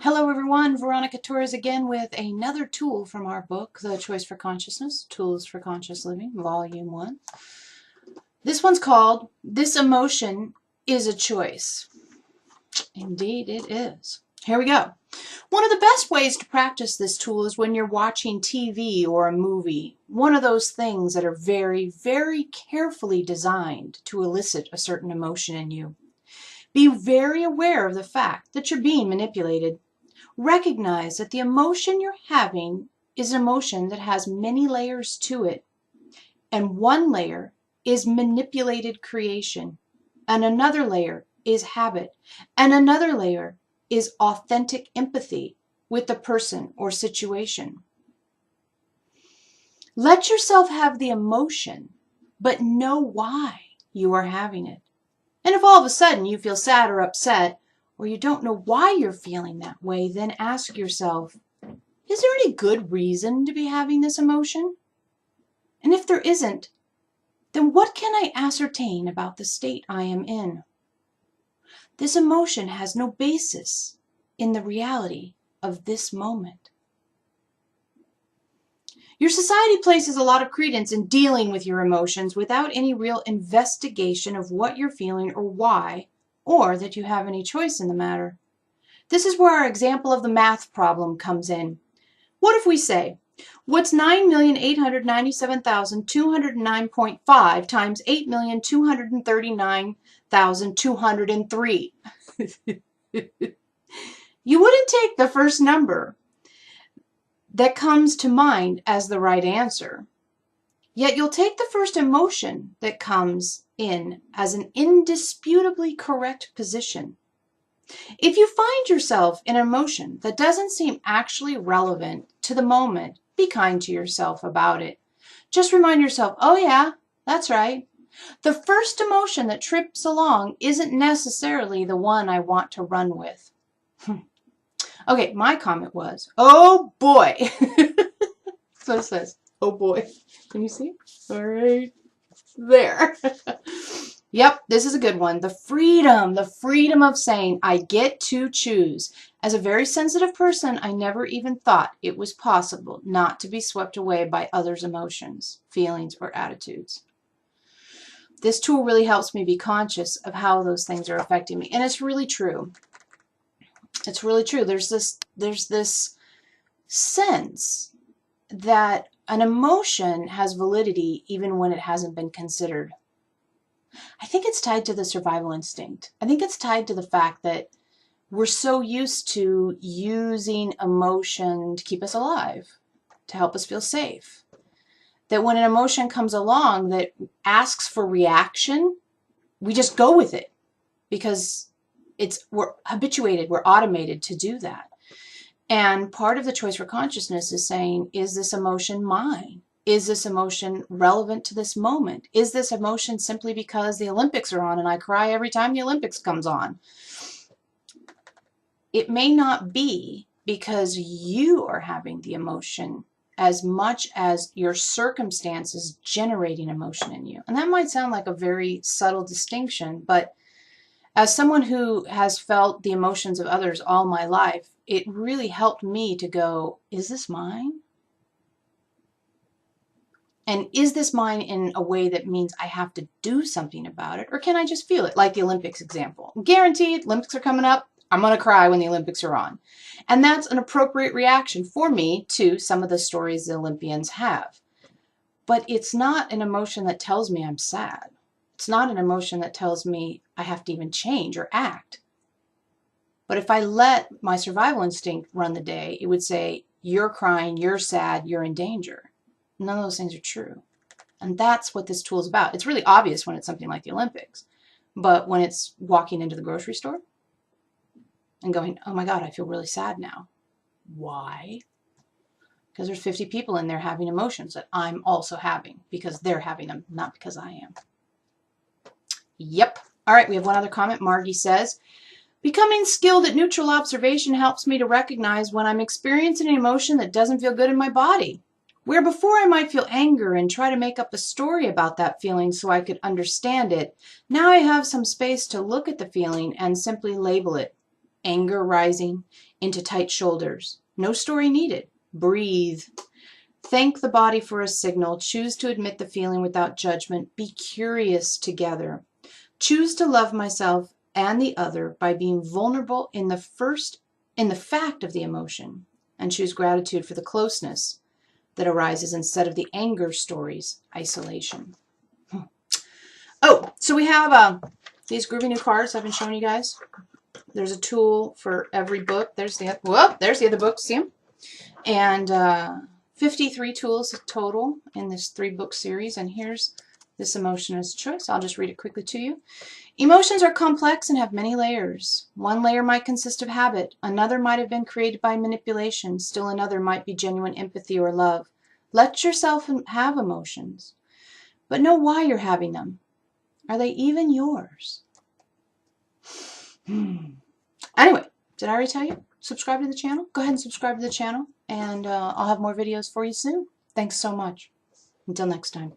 Hello everyone, Veronica Torres again with another tool from our book, The Choice for Consciousness, Tools for Conscious Living, Volume 1. This one's called, This Emotion is a Choice. Indeed it is. Here we go. One of the best ways to practice this tool is when you're watching TV or a movie, one of those things that are very, very carefully designed to elicit a certain emotion in you. Be very aware of the fact that you're being manipulated. Recognize that the emotion you're having is an emotion that has many layers to it. And one layer is manipulated creation. And another layer is habit. And another layer is authentic empathy with the person or situation. Let yourself have the emotion, but know why you are having it. And if all of a sudden you feel sad or upset, or you don't know why you're feeling that way, then ask yourself, is there any good reason to be having this emotion? And if there isn't, then what can I ascertain about the state I am in? This emotion has no basis in the reality of this moment. Your society places a lot of credence in dealing with your emotions without any real investigation of what you're feeling or why, or that you have any choice in the matter. This is where our example of the math problem comes in. What if we say, what's 9,897,209.5 times 8,239,203? You wouldn't take the first number that comes to mind as the right answer. Yet you'll take the first emotion that comes in as an indisputably correct position. If you find yourself in an emotion that doesn't seem actually relevant to the moment, be kind to yourself about it. Just remind yourself, oh yeah, that's right. The first emotion that trips along isn't necessarily the one I want to run with. Okay, my comment was, oh boy. So it says, oh boy. Can you see? All right, there. Yep, this is a good one. The freedom of saying, I get to choose. As a very sensitive person, I never even thought it was possible not to be swept away by others' emotions, feelings, or attitudes. This tool really helps me be conscious of how those things are affecting me. And it's really true. It's really true. There's this sense that an emotion has validity even when it hasn't been considered. I think it's tied to the survival instinct. I think it's tied to the fact that we're so used to using emotion to keep us alive, to help us feel safe, that when an emotion comes along that asks for reaction, we just go with it because we're habituated, we're automated to do that. And part of the choice for consciousness is saying, is this emotion mine? Is this emotion relevant to this moment? Is this emotion simply because the Olympics are on and I cry every time the Olympics comes on? It may not be because you are having the emotion as much as your circumstances generating emotion in you. And that might sound like a very subtle distinction, but as someone who has felt the emotions of others all my life, it really helped me to go, is this mine? And is this mine in a way that means I have to do something about it? Or can I just feel it? Like the Olympics example. Guaranteed, Olympics are coming up. I'm going to cry when the Olympics are on. And that's an appropriate reaction for me to some of the stories the Olympians have. But it's not an emotion that tells me I'm sad. It's not an emotion that tells me I have to even change or act. But if I let my survival instinct run the day, it would say, you're crying, you're sad, you're in danger. None of those things are true. And that's what this tool is about. It's really obvious when it's something like the Olympics. But when it's walking into the grocery store and going, oh my God, I feel really sad now. Why? Because there's 50 people in there having emotions that I'm also having because they're having them, not because I am. Yep. All right, we have one other comment. Margie says, becoming skilled at neutral observation helps me to recognize when I'm experiencing an emotion that doesn't feel good in my body. Where before I might feel anger and try to make up a story about that feeling so I could understand it, now I have some space to look at the feeling and simply label it. Anger rising into tight shoulders. No story needed. Breathe. Thank the body for a signal. Choose to admit the feeling without judgment. Be curious together. Choose to love myself and the other by being vulnerable in the fact of the emotion, and choose gratitude for the closeness that arises instead of the anger story's isolation. Oh, so we have these groovy new cards I've been showing you guys. There's a tool for every book. There's the other book. See them? And 53 tools total in this 3-book series. And here's this emotionist choice. I'll just read it quickly to you. Emotions are complex and have many layers. One layer might consist of habit. Another might have been created by manipulation. Still another might be genuine empathy or love. Let yourself have emotions, but know why you're having them. Are they even yours? Anyway, did I already tell you? Subscribe to the channel. Go ahead and subscribe to the channel, and I'll have more videos for you soon. Thanks so much. Until next time.